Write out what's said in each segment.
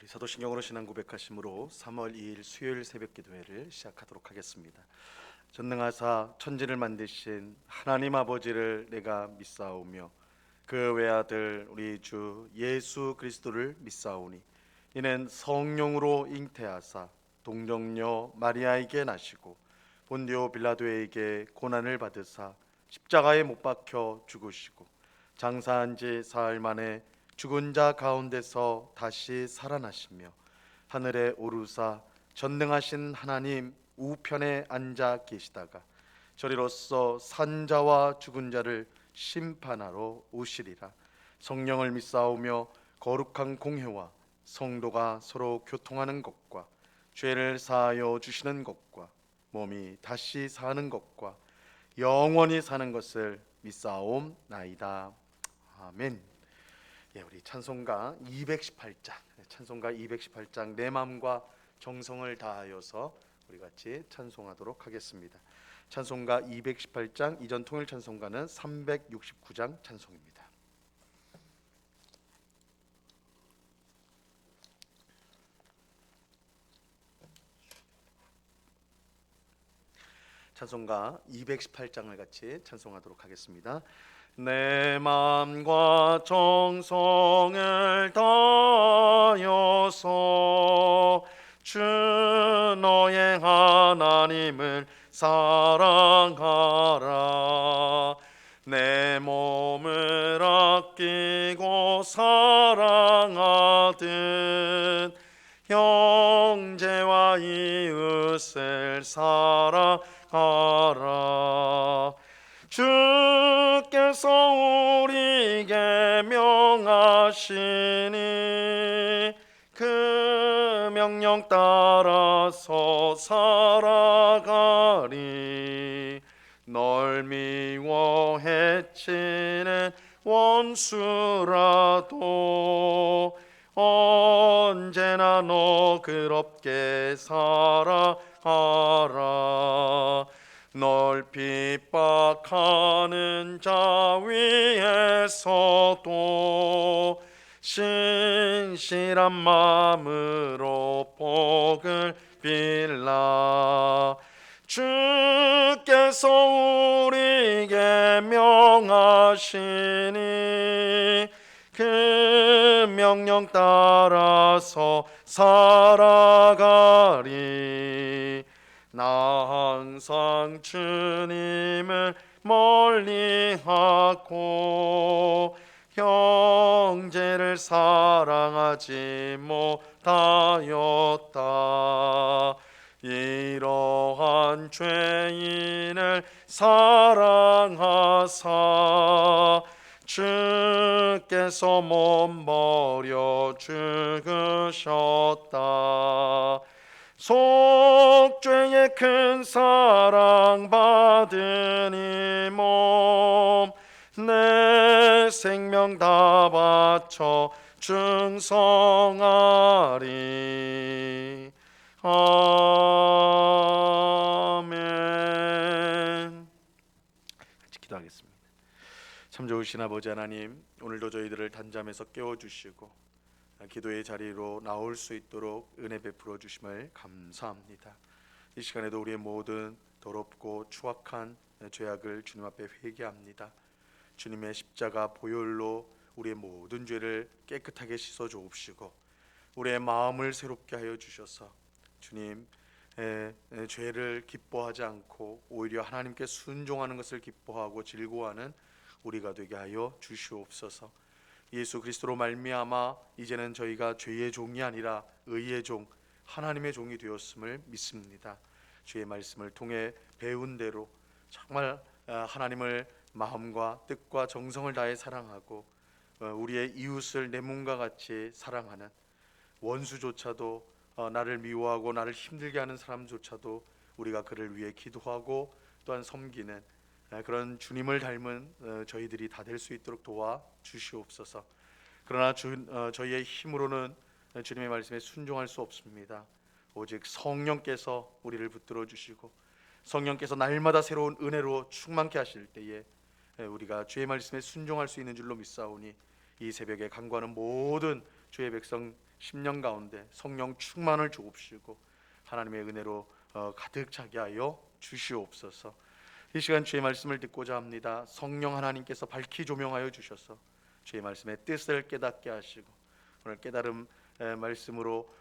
사도신경으로 신앙 고백하심으로 3월 2일 수요일 새벽 기도회를 시작하도록 하겠습니다. 전능하사 천지를 만드신 하나님 아버지를 내가 믿사오며 그 외아들 우리 주 예수 그리스도를 믿사오니 이는 성령으로 잉태하사 동정녀 마리아에게 나시고 본디오 빌라도에게 고난을 받으사 십자가에 못 박혀 죽으시고 장사한 지 사흘 만에 죽은 자 가운데서 다시 살아나시며 하늘에 오르사 전능하신 하나님 우편에 앉아 계시다가 저리로서 산자와 죽은 자를 심판하러 오시리라. 성령을 믿사오며 거룩한 공회와 성도가 서로 교통하는 것과 죄를 사하여 주시는 것과 몸이 다시 사는 것과 영원히 사는 것을 믿사옵나이다. 아멘. 우리 찬송가 218장 내 마음과 정성을 다하여서 우리 같이 찬송하도록 하겠습니다. 찬송가 218장, 이전 통일 찬송가는 369장 찬송입니다. 찬송가 218장을 같이 찬송하도록 하겠습니다. 내 마음과 정성을 다하여서 주 너의 하나님을 사랑하라. 내 몸을 아끼고 사랑하듯 형제와 이웃을 사랑하라. 주께서 우리에게 명하시니 그 명령 따라서 살아가리. 널 미워 해치는 원수라도 언제나 너 그롭게 살아가라. 널 핍박하는 자 위에서도 신실한 마음으로 복을 빌라. 주께서 우리에게 명하시니 그 명령 따라서 살아가리. 나 항상 주님을 멀리하고 형제를 사랑하지 못하였다. 이러한 죄인을 사랑하사 주께서 몸 버려 죽으셨다. 속죄의 큰 사랑 받은 이 몸 내 생명 다 바쳐 충성하리. 아멘. 같이 기도하겠습니다. 참 좋으신 아버지 하나님, 오늘도 저희들을 단잠에서 깨워주시고 기도의 자리로 나올 수 있도록 은혜 베풀어 주심을 감사합니다. 이 시간에도 우리의 모든 더럽고 추악한 죄악을 주님 앞에 회개합니다. 주님의 십자가 보혈로 우리의 모든 죄를 깨끗하게 씻어 주옵시고 우리의 마음을 새롭게 하여 주셔서 주님 죄를 기뻐하지 않고 오히려 하나님께 순종하는 것을 기뻐하고 즐거워하는 우리가 되게 하여 주시옵소서. 예수 그리스도로 말미암아 이제는 저희가 죄의 종이 아니라 의의 종, 하나님의 종이 되었음을 믿습니다. 주의 말씀을 통해 배운 대로 정말 하나님을 마음과 뜻과 정성을 다해 사랑하고 우리의 이웃을 내 몸과 같이 사랑하는 원수조차도 나를 미워하고 나를 힘들게 하는 사람조차도 우리가 그를 위해 기도하고 또한 섬기는 그런 주님을 닮은 저희들이 다 될 수 있도록 도와 주시옵소서. 그러나 저희의 힘으로는 주님의 말씀에 순종할 수 없습니다. 오직 성령께서 우리를 붙들어 주시고 성령께서 날마다 새로운 은혜로 충만케 하실 때에 우리가 주의 말씀에 순종할 수 있는 줄로 믿사오니 이 새벽에 간구하는 모든 주의 백성 10년 가운데 성령 충만을 주옵시고 하나님의 은혜로 가득 차게 하여 주시옵소서. 이 시간 주의 말씀을 듣고자 합니다. 성령 하나님께서 밝히 조명하여 주셔서 주의 말씀의 뜻을 깨닫게 하시고 오늘 깨달음 말씀으로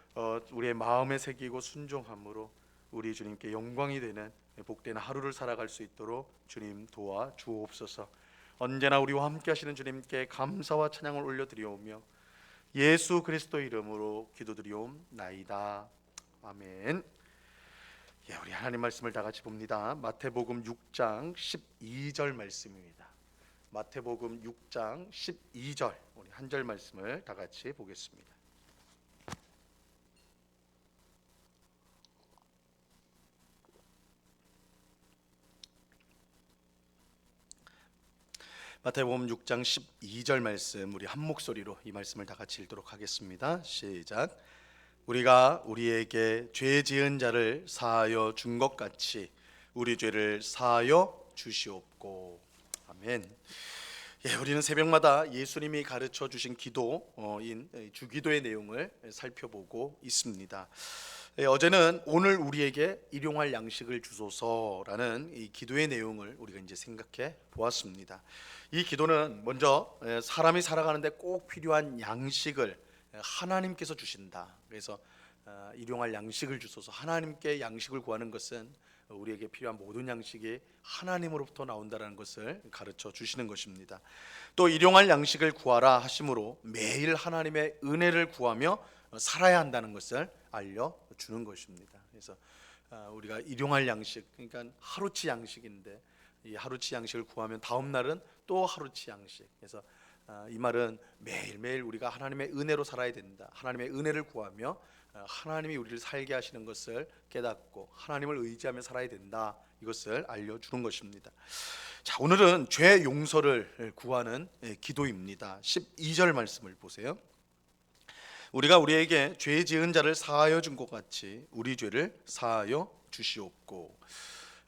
우리의 마음에 새기고 순종함으로 우리 주님께 영광이 되는 복된 하루를 살아갈 수 있도록 주님 도와 주옵소서. 언제나 우리와 함께 하시는 주님께 감사와 찬양을 올려드리오며 예수 그리스도 이름으로 기도드리옵나이다. 아멘. 우리 하나님 말씀을 다 같이 봅니다. 마태복음 6장 12절 말씀입니다. 마태복음 6장 12절 우리 한 절 말씀을 다 같이 보겠습니다. 마태복음 6장 12절 말씀 우리 한 목소리로 이 말씀을 다 같이 읽도록 하겠습니다. 시작. 우리가 우리에게 죄 지은 자를 사하여 준 것 같이 우리 죄를 사하여 주시옵고. 아멘. 우리는 새벽마다 예수님이 가르쳐 주신 기도인 주기도의 내용을 살펴보고 있습니다. 어제는 오늘 우리에게 일용할 양식을 주소서라는 이 기도의 내용을 우리가 이제 생각해 보았습니다. 이 기도는 먼저 사람이 살아가는데 꼭 필요한 양식을 하나님께서 주신다. 그래서 일용할 양식을 주소서. 하나님께 양식을 구하는 것은 우리에게 필요한 모든 양식이 하나님으로부터 나온다는 것을 가르쳐 주시는 것입니다. 또 일용할 양식을 구하라 하심으로 매일 하나님의 은혜를 구하며 살아야 한다는 것을 알려주는 것입니다. 그래서 우리가 일용할 양식, 그러니까 하루치 양식인데 이 하루치 양식을 구하면 다음 날은 또 하루치 양식. 그래서 이 말은 매일매일 우리가 하나님의 은혜로 살아야 된다. 하나님의 은혜를 구하며 하나님이 우리를 살게 하시는 것을 깨닫고 하나님을 의지하며 살아야 된다. 이것을 알려주는 것입니다. 자, 오늘은 죄 용서를 구하는 기도입니다. 12절 말씀을 보세요. 우리가 우리에게 죄 지은 자를 사하여 준 것 같이 우리 죄를 사하여 주시옵고.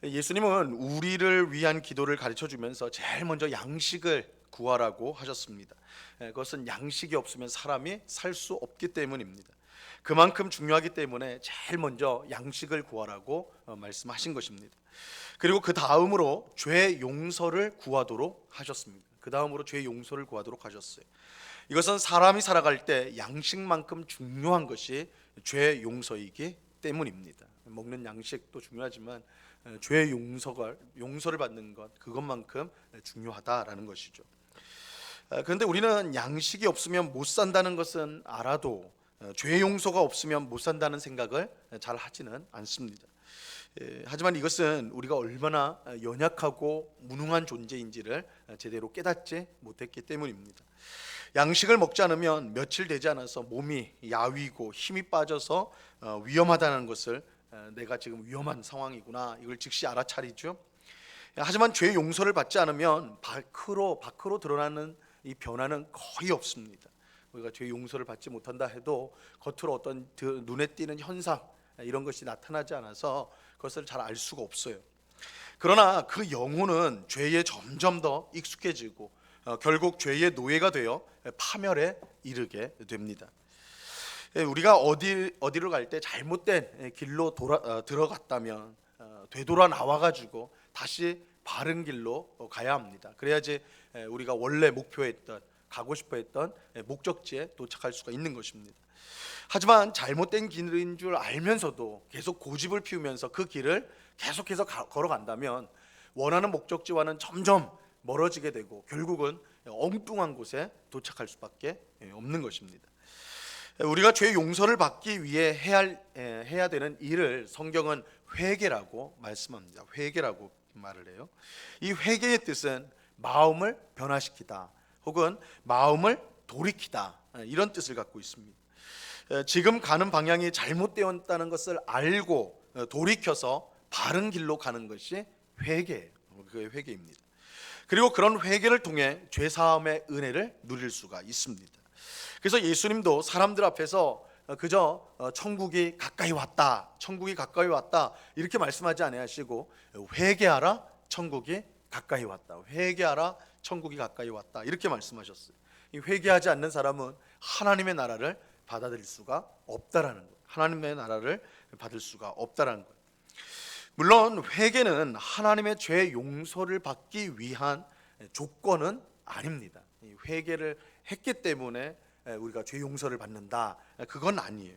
예수님은 우리를 위한 기도를 가르쳐 주면서 제일 먼저 양식을 구하라고 하셨습니다. 그것은 양식이 없으면 사람이 살 수 없기 때문입니다. 그만큼 중요하기 때문에 제일 먼저 양식을 구하라고 말씀하신 것입니다. 그리고 그 다음으로 죄 용서를 구하도록 하셨습니다. 그 다음으로 죄 용서를 구하도록 하셨어요. 이것은 사람이 살아갈 때 양식만큼 중요한 것이 죄 용서이기 때문입니다. 먹는 양식도 중요하지만 죄 용서를 받는 것, 그것만큼 중요하다라는 것이죠. 그런데 우리는 양식이 없으면 못 산다는 것은 알아도 죄 용서가 없으면 못 산다는 생각을 잘 하지는 않습니다. 하지만 이것은 우리가 얼마나 연약하고 무능한 존재인지를 제대로 깨닫지 못했기 때문입니다. 양식을 먹지 않으면 며칠 되지 않아서 몸이 야위고 힘이 빠져서 위험하다는 것을 내가 지금 위험한 상황이구나, 이걸 즉시 알아차리죠. 하지만 죄 용서를 받지 않으면 밖으로 드러나는 이 변화는 거의 없습니다. 우리가 죄 용서를 받지 못한다 해도 겉으로 어떤 눈에 띄는 현상, 이런 것이 나타나지 않아서 그것을 잘 알 수가 없어요. 그러나 그 영혼은 죄에 점점 더 익숙해지고 결국 죄의 노예가 되어 파멸에 이르게 됩니다. 우리가 어디를 갈 때 잘못된 길로 들어갔다면 되돌아 나와가지고 다시 바른 길로 가야 합니다. 그래야지 우리가 원래 목표했던, 가고 싶어했던 목적지에 도착할 수가 있는 것입니다. 하지만 잘못된 길인 줄 알면서도 계속 고집을 피우면서 그 길을 계속해서 걸어간다면 원하는 목적지와는 점점 멀어지게 되고 결국은 엉뚱한 곳에 도착할 수밖에 없는 것입니다. 우리가 죄 용서를 받기 위해 해야 되는 일을 성경은 회개라고 말씀합니다. 회개라고 말을 해요. 이 회개의 뜻은 마음을 변화시키다 혹은 마음을 돌이키다, 이런 뜻을 갖고 있습니다. 지금 가는 방향이 잘못되었다는 것을 알고 돌이켜서 바른 길로 가는 것이 회개예요. 그게 회개입니다. 그리고 그런 회개를 통해 죄사함의 은혜를 누릴 수가 있습니다. 그래서 예수님도 사람들 앞에서 그저 천국이 가까이 왔다, 천국이 가까이 왔다 이렇게 말씀하지 아니하시고 회개하라, 천국이 가까이 왔다, 회개하라, 천국이 가까이 왔다 이렇게 말씀하셨어요. 이 회개하지 않는 사람은 하나님의 나라를 받아들일 수가 없다라는 거예요. 하나님의 나라를 받을 수가 없다라는 거예요. 물론 회개는 하나님의 죄 용서를 받기 위한 조건은 아닙니다. 회개를 했기 때문에 우리가 죄 용서를 받는다, 그건 아니에요.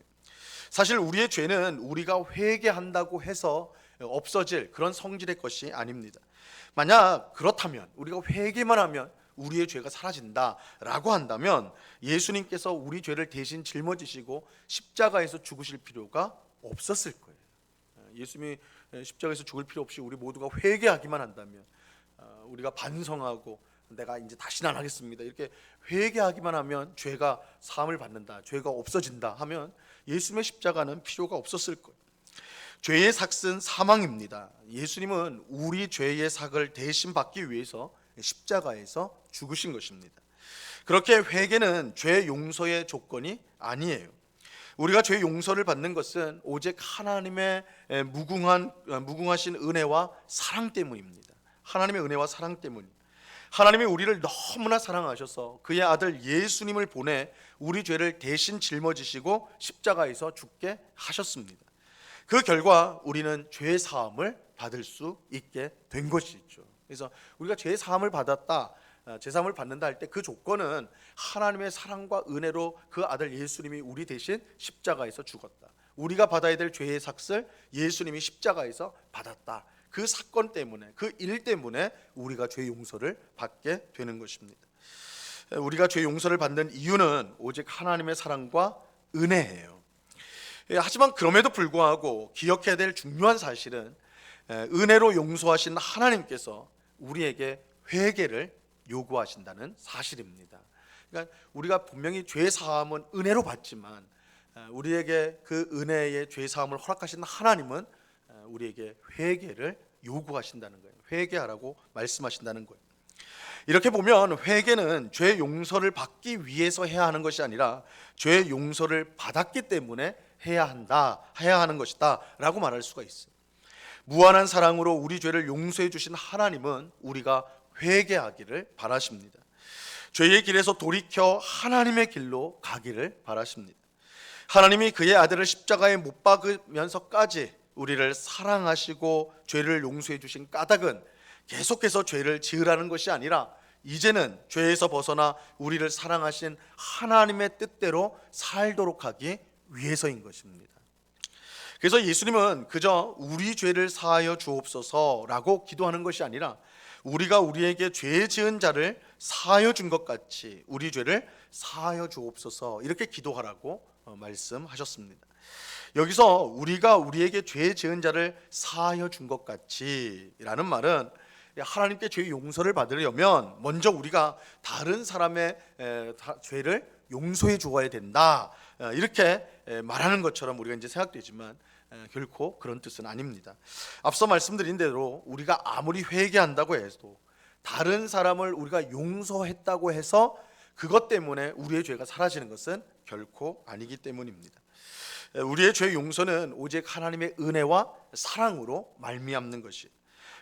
사실 우리의 죄는 우리가 회개한다고 해서 없어질 그런 성질의 것이 아닙니다. 만약 그렇다면, 우리가 회개만 하면 우리의 죄가 사라진다라고 한다면 예수님께서 우리 죄를 대신 짊어지시고 십자가에서 죽으실 필요가 없었을 거예요. 예수님이 십자가에서 죽을 필요 없이 우리 모두가 회개하기만 한다면, 우리가 반성하고 내가 이제 다시는 안 하겠습니다, 이렇게 회개하기만 하면 죄가 사함을 받는다, 죄가 없어진다 하면 예수님의 십자가는 필요가 없었을 거예요. 죄의 삭은 사망입니다. 예수님은 우리 죄의 삭을 대신 받기 위해서 십자가에서 죽으신 것입니다. 그렇게 회개는 죄 용서의 조건이 아니에요. 우리가 죄 용서를 받는 것은 오직 하나님의 무궁하신 은혜와 사랑 때문입니다. 하나님의 은혜와 사랑 때문입니다. 하나님이 우리를 너무나 사랑하셔서 그의 아들 예수님을 보내 우리 죄를 대신 짊어지시고 십자가에서 죽게 하셨습니다. 그 결과 우리는 죄 사함을 받을 수 있게 된 것이죠. 그래서 우리가 죄 사함을 받았다, 죄 사함을 받는다 할 때 그 조건은 하나님의 사랑과 은혜로 그 아들 예수님이 우리 대신 십자가에서 죽었다, 우리가 받아야 될 죄의 삭을 예수님이 십자가에서 받았다, 그 사건 때문에, 그 일 때문에 우리가 죄 용서를 받게 되는 것입니다. 우리가 죄 용서를 받는 이유는 오직 하나님의 사랑과 은혜예요. 하지만 그럼에도 불구하고 기억해야 될 중요한 사실은 은혜로 용서하신 하나님께서 우리에게 회개를 요구하신다는 사실입니다. 그러니까 우리가 분명히 죄 사함은 은혜로 받지만 우리에게 그 은혜의 죄 사함을 허락하신 하나님은 우리에게 회개를 요구하신다는 거예요. 회개하라고 말씀하신다는 거예요. 이렇게 보면 회개는 죄 용서를 받기 위해서 해야 하는 것이 아니라 죄 용서를 받았기 때문에 해야 하는 것이다 라고 말할 수가 있어요. 무한한 사랑으로 우리 죄를 용서해 주신 하나님은 우리가 회개하기를 바라십니다. 죄의 길에서 돌이켜 하나님의 길로 가기를 바라십니다. 하나님이 그의 아들을 십자가에 못 박으면서까지 우리를 사랑하시고 죄를 용서해 주신 까닭은 계속해서 죄를 지으라는 것이 아니라 이제는 죄에서 벗어나 우리를 사랑하신 하나님의 뜻대로 살도록 하기 위해서인 것입니다. 그래서 예수님은 그저 우리 죄를 사하여 주옵소서라고 기도하는 것이 아니라 우리가 우리에게 죄 지은 자를 사하여 준 것 같이 우리 죄를 사하여 주옵소서, 이렇게 기도하라고 말씀하셨습니다. 여기서 우리가 우리에게 죄 지은 자를 사하여 준 것 같이 라는 말은 하나님께 죄 용서를 받으려면 먼저 우리가 다른 사람의 죄를 용서해 주어야 된다, 이렇게 말하는 것처럼 우리가 이제 생각되지만 결코 그런 뜻은 아닙니다. 앞서 말씀드린 대로 우리가 아무리 회개한다고 해도 다른 사람을 우리가 용서했다고 해서 그것 때문에 우리의 죄가 사라지는 것은 결코 아니기 때문입니다. 우리의 죄 용서는 오직 하나님의 은혜와 사랑으로 말미암는 것이,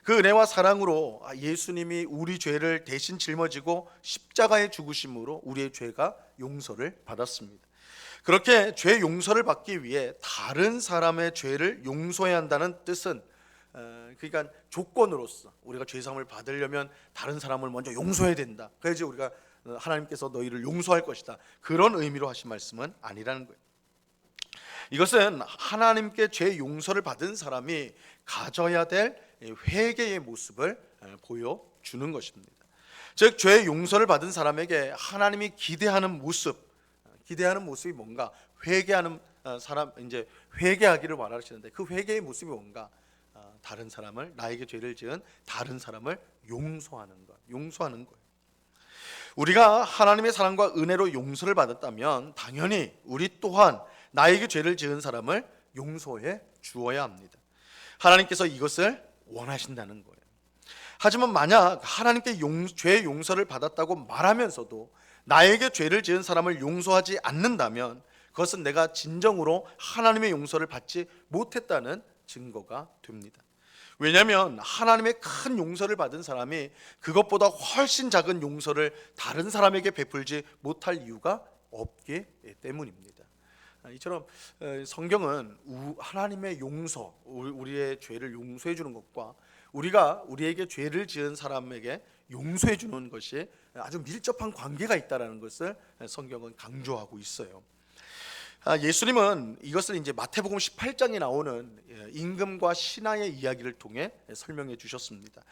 그 은혜와 사랑으로 예수님이 우리 죄를 대신 짊어지고 십자가에 죽으심으로 우리의 죄가 용서를 받았습니다. 그렇게 죄 용서를 받기 위해 다른 사람의 죄를 용서해야 한다는 뜻은 그러니까 조건으로서 우리가 죄 사함을 받으려면 다른 사람을 먼저 용서해야 된다, 그래야지 우리가 하나님께서 너희를 용서할 것이다, 그런 의미로 하신 말씀은 아니라는 거예요. 이것은 하나님께 죄 용서를 받은 사람이 가져야 될 회개의 모습을 보여주는 것입니다. 즉 죄 용서를 받은 사람에게 하나님이 기대하는 모습이 뭔가, 회개하는 사람, 이제 회개하기를 원하시는데 그 회개의 모습이 뭔가, 다른 사람을, 나에게 죄를 지은 다른 사람을 용서하는 거예요. 우리가 하나님의 사랑과 은혜로 용서를 받았다면 당연히 우리 또한 나에게 죄를 지은 사람을 용서해 주어야 합니다. 하나님께서 이것을 원하신다는 거예요. 하지만 만약 하나님께 죄 용서를 받았다고 말하면서도 나에게 죄를 지은 사람을 용서하지 않는다면 그것은 내가 진정으로 하나님의 용서를 받지 못했다는 증거가 됩니다. 왜냐하면 하나님의 큰 용서를 받은 사람이 그것보다 훨씬 작은 용서를 다른 사람에게 베풀지 못할 이유가 없기 때문입니다. 이처럼 성경은 하나님의 용서, 우리의 죄를 용서해 주는 것과 우리가 우리에게 죄를 지은 사람에게 용서해 주는 것이 아주 밀접한 관계가 있다라는 것을 성경은 강조하고 있어요. 예수님은 이것을 이제 마태복음 18장에 나오는 임금과 신하의 이야기를 통해 설명해 주셨습니다.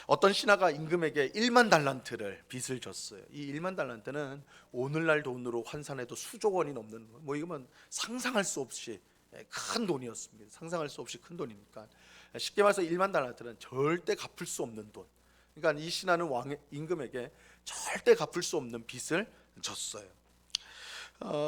어떤 신하가 임금에게 1만 달란트를 빚을 졌어요. 이 1만 달란트는 오늘날 돈으로 환산해도 수조 원이 넘는, 이거면 상상할 수 없이 큰 돈이었습니다. 상상할 수 없이 큰 돈이니까 쉽게 말해서 1만 달란트는 절대 갚을 수 없는 돈. 그러니까 이 신하는 임금에게 절대 갚을 수 없는 빚을 졌어요.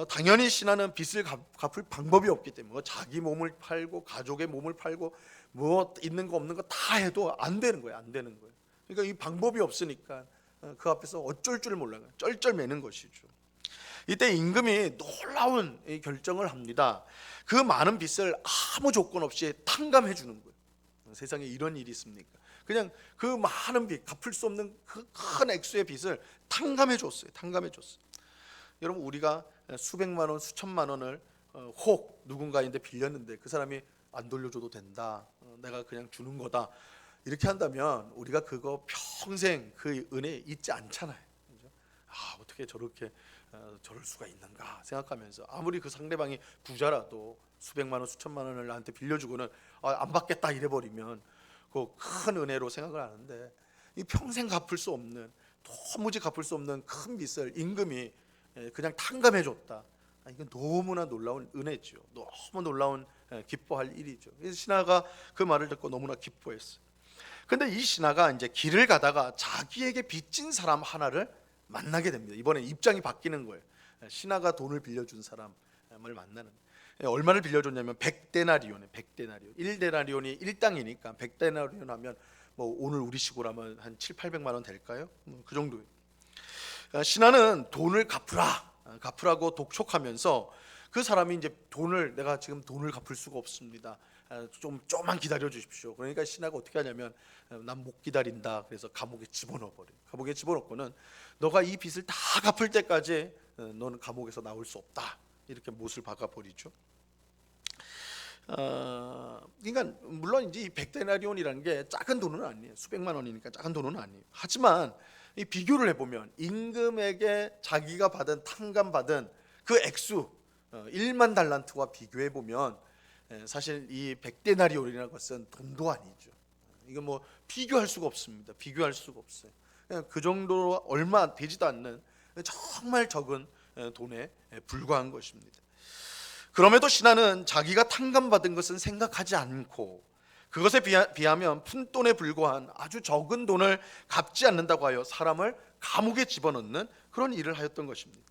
당연히 신하는 빚을 갚을 방법이 없기 때문에 자기 몸을 팔고 가족의 몸을 팔고 뭐 있는 거 없는 거 다 해도 안 되는 거예요. 안 되는 거예요. 그러니까 이 방법이 없으니까 그 앞에서 어쩔 줄 몰라요. 쩔쩔매는 것이죠. 이때 임금이 놀라운 결정을 합니다. 그 많은 빚을 아무 조건 없이 탕감해 주는 거예요. 세상에 이런 일이 있습니까? 그냥 그 많은 빚, 갚을 수 없는 그 큰 액수의 빚을 탕감해 줬어요. 탕감해 줬어요. 여러분, 우리가 수백만 원, 수천만 원을 혹 누군가인데 빌렸는데 그 사람이 안 돌려줘도 된다, 내가 그냥 주는 거다, 이렇게 한다면 우리가 그거 평생 그 은혜 잊지 않잖아요. 그죠? 어떻게 저렇게 저럴 수가 있는가 생각하면서 아무리 그 상대방이 부자라도 수백만 원, 수천만 원을 나한테 빌려주고는 안 받겠다 이래버리면 그 큰 은혜로 생각을 하는데, 이 평생 갚을 수 없는, 도무지 갚을 수 없는 큰 빚을 임금이 그냥 탕감해 줬다. 이건 너무나 놀라운 은혜죠. 너무 놀라운 기뻐할 일이죠. 그래서 신하가 그 말을 듣고 너무나 기뻐했어요. 근데 이 신하가 이제 길을 가다가 자기에게 빚진 사람 하나를 만나게 됩니다. 이번에 입장이 바뀌는 거예요. 신하가 돈을 빌려준 사람을 만나는. 얼마를 빌려줬냐면 100데나리온에 100데나리온. 1데나리온이 1당이니까 100데나리온 하면 오늘 우리 식으로 하면 한 7, 800만 원 될까요? 그 정도예요. 신하는 돈을 갚으라고 독촉하면서 그 사람이 이제 내가 지금 돈을 갚을 수가 없습니다. 좀만 기다려 주십시오. 그러니까 신하가 어떻게 하냐면 난 못 기다린다. 그래서 감옥에 집어넣어 버려요. 감옥에 집어넣고는 너가 이 빚을 다 갚을 때까지 너는 감옥에서 나올 수 없다. 이렇게 못을 박아 버리죠. 그러니까 물론 이제 이 100데나리온이라는 게 작은 돈은 아니에요. 수백만 원이니까 작은 돈은 아니에요. 하지만 이 비교를 해보면 임금에게 자기가 탕감받은 그 액수 1만 달란트와 비교해보면 사실 이 100데나리온이라는 것은 돈도 아니죠. 이거 비교할 수가 없습니다. 비교할 수가 없어요. 그냥 그 정도로 얼마 되지도 않는 정말 적은 돈에 불과한 것입니다. 그럼에도 신하는 자기가 탕감받은 것은 생각하지 않고 그것에 비하면 푼돈에 불과한 아주 적은 돈을 갚지 않는다고 하여 사람을 감옥에 집어넣는 그런 일을 하였던 것입니다.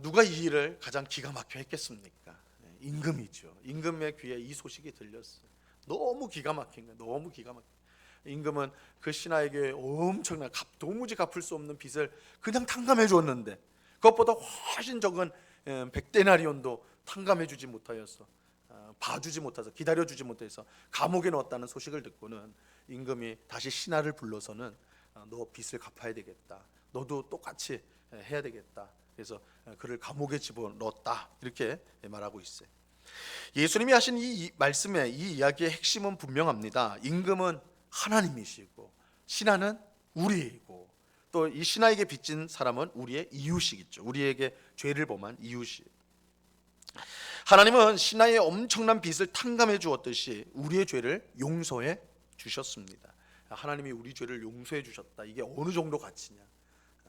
누가 이 일을 가장 기가 막혀 했겠습니까? 임금이죠. 임금의 귀에 이 소식이 들렸어요. 너무 기가 막힌 거예요. 너무 기가 막힌 거예요. 임금은 그 신하에게 엄청난 도무지 갚을 수 없는 빚을 그냥 탕감해 줬는데 그것보다 훨씬 적은 100데나리온도 탕감해 주지 못하였어. 봐주지 못해서, 기다려주지 못해서 감옥에 넣었다는 소식을 듣고는 임금이 다시 신하를 불러서는 너 빚을 갚아야 되겠다, 너도 똑같이 해야 되겠다, 그래서 그를 감옥에 집어넣었다, 이렇게 말하고 있어요. 예수님이 하신 이 말씀의 이 이야기의 핵심은 분명합니다. 임금은 하나님이시고 신하는 우리이고, 또 이 신하에게 빚진 사람은 우리의 이웃이겠죠. 우리에게 죄를 범한 이웃이. 하나님은 신하의 엄청난 빚을 탕감해 주었듯이 우리의 죄를 용서해 주셨습니다. 하나님이 우리 죄를 용서해 주셨다. 이게 어느 정도 가치냐?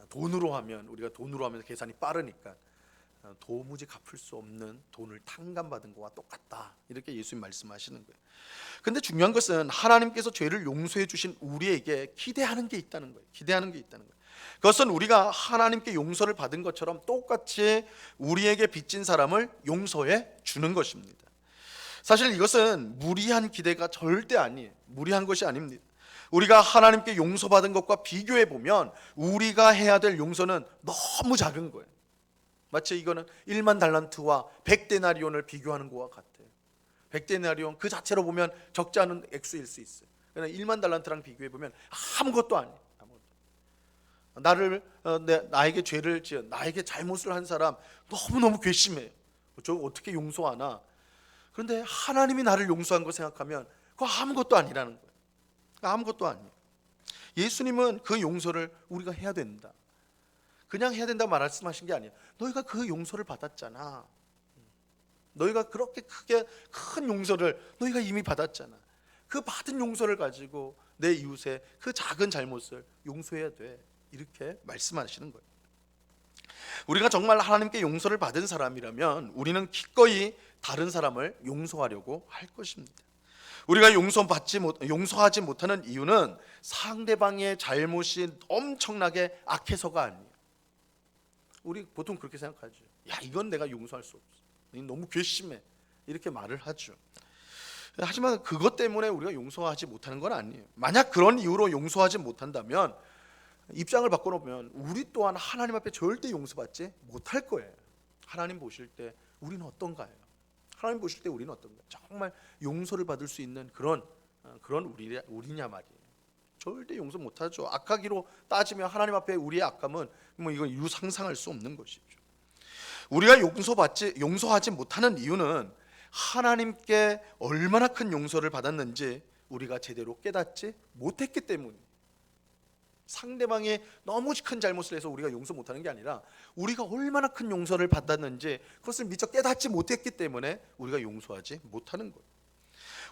돈으로 하면, 우리가 돈으로 하면 계산이 빠르니까 도무지 갚을 수 없는 돈을 탕감받은 것과 똑같다, 이렇게 예수님 말씀하시는 거예요. 근데 중요한 것은 하나님께서 죄를 용서해 주신 우리에게 기대하는 게 있다는 거예요. 기대하는 게 있다는 거예요. 그것은 우리가 하나님께 용서를 받은 것처럼 똑같이 우리에게 빚진 사람을 용서해 주는 것입니다. 사실 이것은 무리한 기대가 절대 아니에요. 무리한 것이 아닙니다. 우리가 하나님께 용서받은 것과 비교해 보면 우리가 해야 될 용서는 너무 작은 거예요. 마치 이거는 1만 달란트와 100데나리온을 비교하는 것과 같아요. 100데나리온 그 자체로 보면 적지 않은 액수일 수 있어요. 그러나 1만 달란트랑 비교해 보면 아무것도 아니에요. 나에게 죄를 지은, 나에게 잘못을 한 사람 너무너무 괘씸해요. 저거 어떻게 용서하나? 그런데 하나님이 나를 용서한 거 생각하면 그거 아무것도 아니라는 거예요. 아무것도 아니에요. 예수님은 그 용서를 우리가 해야 된다. 그냥 해야 된다고 말씀하신 게 아니에요. 너희가 그 용서를 받았잖아. 너희가 그렇게 크게 큰 용서를 너희가 이미 받았잖아. 그 받은 용서를 가지고 내 이웃의 그 작은 잘못을 용서해야 돼. 이렇게 말씀하시는 거예요. 우리가 정말 하나님께 용서를 받은 사람이라면 우리는 기꺼이 다른 사람을 용서하려고 할 것입니다. 우리가 용서하지 못하는 이유는 상대방의 잘못이 엄청나게 악해서가 아니에요. 우리 보통 그렇게 생각하죠. 야, 이건 내가 용서할 수 없어. 너무 괘씸해. 이렇게 말을 하죠. 하지만 그것 때문에 우리가 용서하지 못하는 건 아니에요. 만약 그런 이유로 용서하지 못한다면 입장을 바꿔놓으면 우리 또한 하나님 앞에 절대 용서받지 못할 거예요. 하나님 보실 때 우리는 어떤가요? 하나님 보실 때 우리는 어떤가요? 정말 용서를 받을 수 있는 그런 우리냐 말이에요. 절대 용서 못하죠. 악하기로 따지면 하나님 앞에 우리의 악함은 뭐 이건 상상할 수 없는 것이죠. 우리가 용서하지 못하는 이유는 하나님께 얼마나 큰 용서를 받았는지 우리가 제대로 깨닫지 못했기 때문이에요. 상대방이 너무 큰 잘못을 해서 우리가 용서 못하는 게 아니라 우리가 얼마나 큰 용서를 받았는지 그것을 미처 깨닫지 못했기 때문에 우리가 용서하지 못하는 거예요.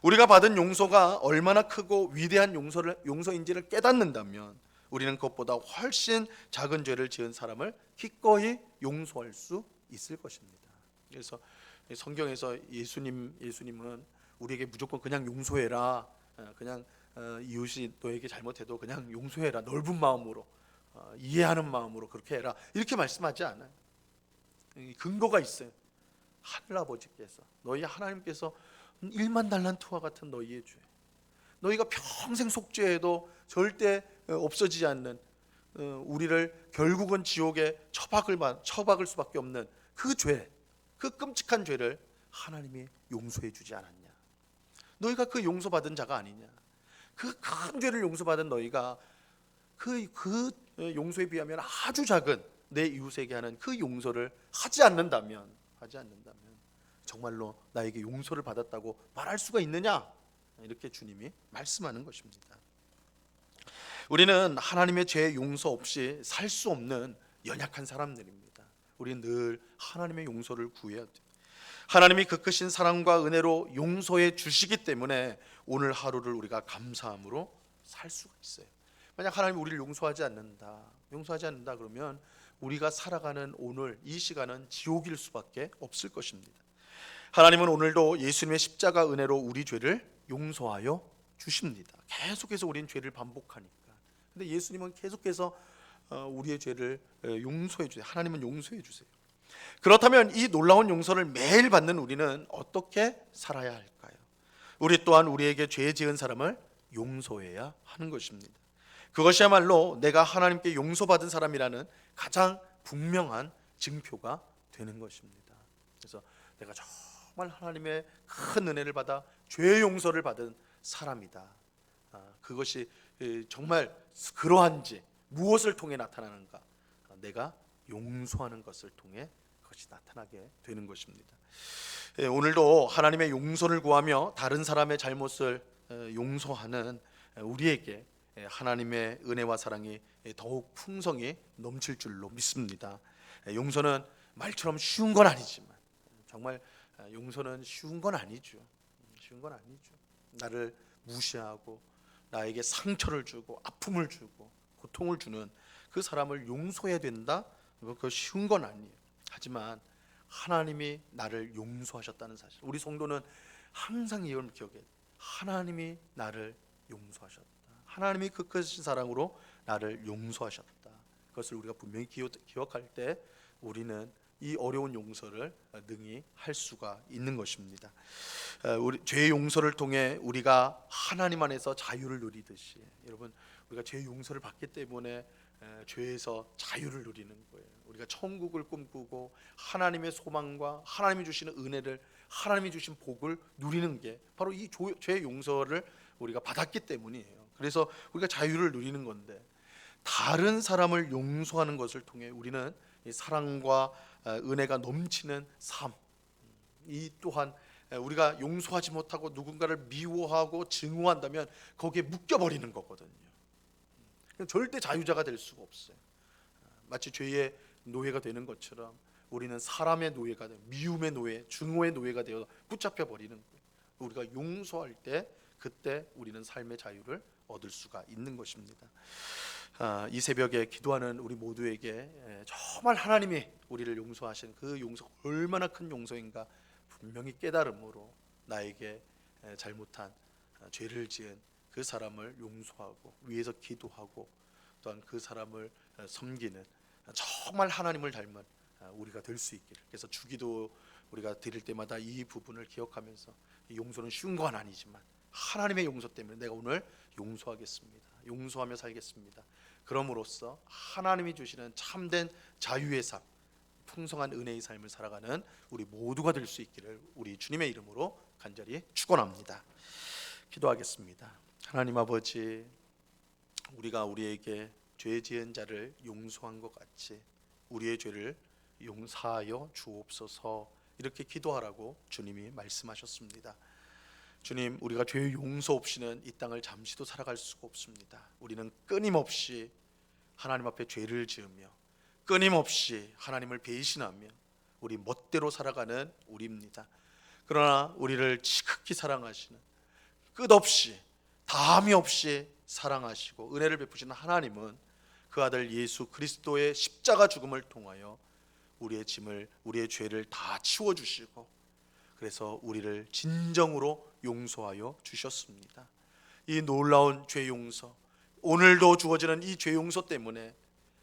우리가 받은 용서가 얼마나 크고 위대한 용서인지를 깨닫는다면 우리는 그것보다 훨씬 작은 죄를 지은 사람을 기꺼이 용서할 수 있을 것입니다. 그래서 성경에서 예수님은 우리에게 무조건 그냥 용서해라, 그냥 이웃이 너에게 잘못해도 그냥 용서해라, 넓은 마음으로 이해하는 마음으로 그렇게 해라, 이렇게 말씀하지 않아요. 근거가 있어요. 하늘아버지께서, 너희 하나님께서 1만 달란트와 같은 너희의 죄, 너희가 평생 속죄해도 절대 없어지지 않는, 우리를 결국은 지옥에 처박을 수밖에 없는 그 죄, 그 끔찍한 죄를 하나님이 용서해 주지 않았냐? 너희가 그 용서받은 자가 아니냐? 그 큰 죄를 용서받은 너희가 그 용서에 비하면 아주 작은 내 이웃에게 하는 그 용서를 하지 않는다면 정말로 나에게 용서를 받았다고 말할 수가 있느냐? 이렇게 주님이 말씀하는 것입니다. 우리는 하나님의 죄 용서 없이 살 수 없는 연약한 사람들입니다. 우리는 늘 하나님의 용서를 구해야 돼요. 하나님이 그 크신 사랑과 은혜로 용서해 주시기 때문에 오늘 하루를 우리가 감사함으로 살 수가 있어요. 만약 하나님이 우리를 용서하지 않는다 그러면 우리가 살아가는 오늘 이 시간은 지옥일 수밖에 없을 것입니다. 하나님은 오늘도 예수님의 십자가 은혜로 우리 죄를 용서하여 주십니다. 계속해서 우리는 죄를 반복하니까. 근데 예수님은 계속해서 우리의 죄를 용서해 주세요. 하나님은 용서해 주세요. 그렇다면 이 놀라운 용서를 매일 받는 우리는 어떻게 살아야 할까요? 우리 또한 우리에게 죄 지은 사람을 용서해야 하는 것입니다. 그것이야말로 내가 하나님께 용서받은 사람이라는 가장 분명한 증표가 되는 것입니다. 그래서 내가 정말 하나님의 큰 은혜를 받아 죄 용서를 받은 사람이다. 그것이 정말 그러한지 무엇을 통해 나타나는가? 내가 용서하는 것을 통해 그것이 나타나게 되는 것입니다. 오늘도 하나님의 용서를 구하며 다른 사람의 잘못을 용서하는 우리에게 하나님의 은혜와 사랑이 더욱 풍성히 넘칠 줄로 믿습니다. 용서는 말처럼 쉬운 건 아니지만 정말 용서는 쉬운 건 아니죠. 나를 무시하고 나에게 상처를 주고 아픔을 주고 고통을 주는 그 사람을 용서해야 된다? 그거 쉬운 건 아니에요. 하지만 하나님이 나를 용서하셨다는 사실, 우리 성도는 항상 이걸 기억해야 돼요. 하나님이 나를 용서하셨다. 하나님이 그 크신 사랑으로 나를 용서하셨다. 그것을 우리가 분명히 기억할 때 우리는 이 어려운 용서를 능히 할 수가 있는 것입니다. 우리 죄 용서를 통해 우리가 하나님 안에서 자유를 누리듯이, 여러분 우리가 죄 용서를 받기 때문에 죄에서 자유를 누리는 거예요. 우리가 천국을 꿈꾸고 하나님의 소망과 하나님이 주시는 은혜를, 하나님이 주신 복을 누리는 게 바로 이 죄 용서를 우리가 받았기 때문이에요. 그래서 우리가 자유를 누리는 건데, 다른 사람을 용서하는 것을 통해 우리는 이 사랑과 은혜가 넘치는 삶, 이 또한 우리가 용서하지 못하고 누군가를 미워하고 증오한다면 거기에 묶여버리는 거거든요. 절대 자유자가 될 수가 없어요. 마치 죄의 노예가 되는 것처럼 우리는 사람의 노예가 되어, 미움의 노예, 증오의 노예가 되어 붙잡혀 버리는 거예요. 우리가 용서할 때 그때 우리는 삶의 자유를 얻을 수가 있는 것입니다. 이 새벽에 기도하는 우리 모두에게 정말 하나님이 우리를 용서하시는 그 용서가 얼마나 큰 용서인가 분명히 깨달음으로 나에게 잘못한 죄를 지은 그 사람을 용서하고 위에서 기도하고 또한 그 사람을 섬기는 정말 하나님을 닮은 우리가 될 수 있기를. 그래서 주기도 우리가 드릴 때마다 이 부분을 기억하면서 이 용서는 쉬운 건 아니지만 하나님의 용서 때문에 내가 오늘 용서하겠습니다. 용서하며 살겠습니다. 그럼으로써 하나님이 주시는 참된 자유의 삶, 풍성한 은혜의 삶을 살아가는 우리 모두가 될 수 있기를 우리 주님의 이름으로 간절히 축원합니다. 기도하겠습니다. 하나님 아버지, 우리가 우리에게 죄 지은 자를 용서한 것 같이 우리의 죄를 용서하여 주옵소서, 이렇게 기도하라고 주님이 말씀하셨습니다. 주님, 우리가 죄의 용서 없이는 이 땅을 잠시도 살아갈 수가 없습니다. 우리는 끊임없이 하나님 앞에 죄를 지으며 끊임없이 하나님을 배신하며 우리 멋대로 살아가는 우리입니다. 그러나 우리를 지극히 사랑하시는, 끝없이 다함이 없이 사랑하시고 은혜를 베푸시는 하나님은 그 아들 예수 그리스도의 십자가 죽음을 통하여 우리의 짐을, 우리의 죄를 다 치워주시고 그래서 우리를 진정으로 용서하여 주셨습니다. 이 놀라운 죄 용서, 오늘도 주어지는 이 죄 용서 때문에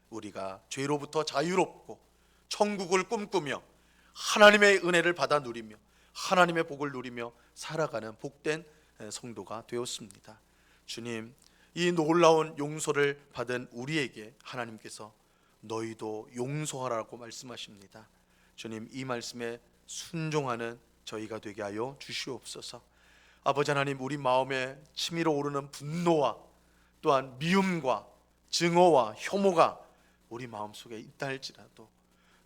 우리가 죄로부터 자유롭고 천국을 꿈꾸며 하나님의 은혜를 받아 누리며 하나님의 복을 누리며 살아가는 복된 성도가 되었습니다. 주님, 이 놀라운 용서를 받은 우리에게 하나님께서 너희도 용서하라고 말씀하십니다. 주님, 이 말씀에 순종하는 저희가 되게 하여 주시옵소서. 아버지 하나님, 우리 마음에 치밀어 오르는 분노와 또한 미움과 증오와 혐오가 우리 마음속에 있다 할지라도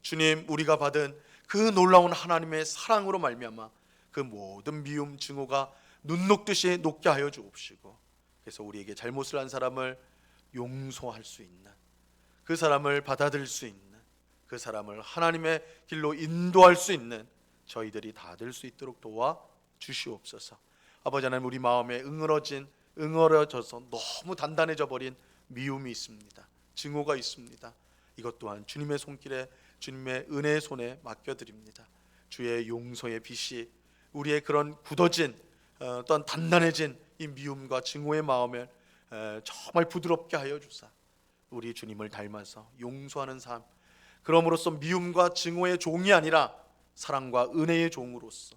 주님, 우리가 받은 그 놀라운 하나님의 사랑으로 말미암아 그 모든 미움, 증오가 눈 녹듯이 녹게 하여 주옵시고 그래서 우리에게 잘못을 한 사람을 용서할 수 있는, 그 사람을 받아들일 수 있는, 그 사람을 하나님의 길로 인도할 수 있는 저희들이 다 될 수 있도록 도와 주시옵소서. 아버지 하나님, 우리 마음에 응어려져서 너무 단단해져 버린 미움이 있습니다. 증오가 있습니다. 이것 또한 주님의 손길에, 주님의 은혜의 손에 맡겨드립니다. 주의 용서의 빛이 우리의 그런 굳어진 또한 단단해진 이 미움과 증오의 마음을 정말 부드럽게 하여 주사 우리 주님을 닮아서 용서하는 삶, 그럼으로써 미움과 증오의 종이 아니라 사랑과 은혜의 종으로서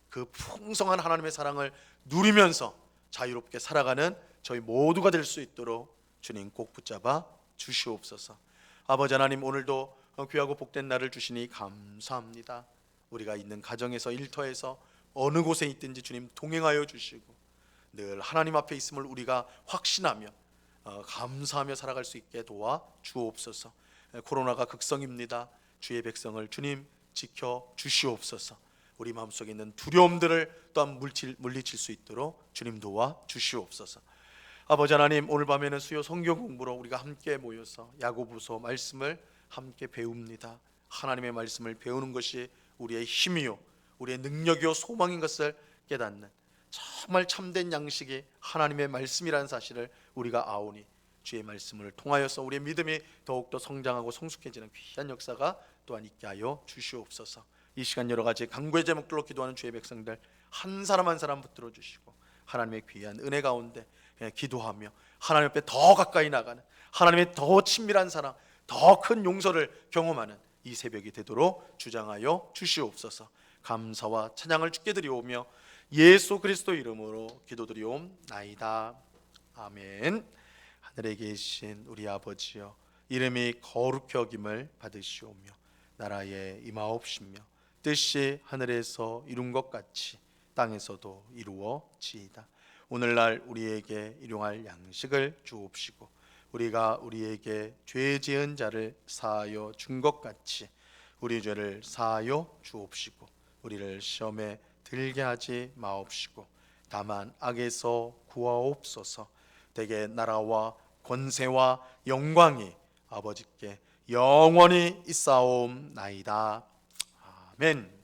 그 풍성한 하나님의 사랑을 누리면서 자유롭게 살아가는 저희 모두가 될 수 있도록 주님 꼭 붙잡아 주시옵소서. 아버지 하나님, 오늘도 귀하고 복된 날을 주시니 감사합니다. 우리가 있는 가정에서, 일터에서 어느 곳에 있든지 주님 동행하여 주시고 늘 하나님 앞에 있음을 우리가 확신하며 감사하며 살아갈 수 있게 도와 주옵소서. 코로나가 극성입니다. 주의 백성을 주님 지켜 주시옵소서. 우리 마음속에 있는 두려움들을 또한 물리칠 수 있도록 주님 도와 주시옵소서. 아버지 하나님, 오늘 밤에는 수요 성경 공부로 우리가 함께 모여서 야고보서 말씀을 함께 배웁니다. 하나님의 말씀을 배우는 것이 우리의 힘이요 우리의 능력이요 소망인 것을 깨닫는 정말 참된 양식이 하나님의 말씀이라는 사실을 우리가 아오니 주의 말씀을 통하여서 우리의 믿음이 더욱더 성장하고 성숙해지는 귀한 역사가 또한 있게 하여 주시옵소서. 이 시간 여러 가지 간구의 제목들로 기도하는 주의 백성들 한 사람 한 사람 붙들어 주시고 하나님의 귀한 은혜 가운데 기도하며 하나님 앞에 더 가까이 나가는, 하나님의 더 친밀한 사랑, 더 큰 용서를 경험하는 이 새벽이 되도록 주장하여 주시옵소서. 감사와 찬양을 주께 드리오며 예수 그리스도 이름으로 기도드리옵나이다. 아멘. 하늘에 계신 우리 아버지여, 이름이 거룩히 여김을 받으시오며 나라에 임하옵시며 뜻이 하늘에서 이룬 것 같이 땅에서도 이루어지이다. 오늘날 우리에게 일용할 양식을 주옵시고 우리가 우리에게 죄 지은 자를 사하여 준 것 같이 우리 죄를 사하여 주옵시고 우리를 시험에 들게 하지 마옵시고 다만 악에서 구하옵소서. 대개 나라와 권세와 영광이 아버지께 영원히 있사옵나이다. 아멘.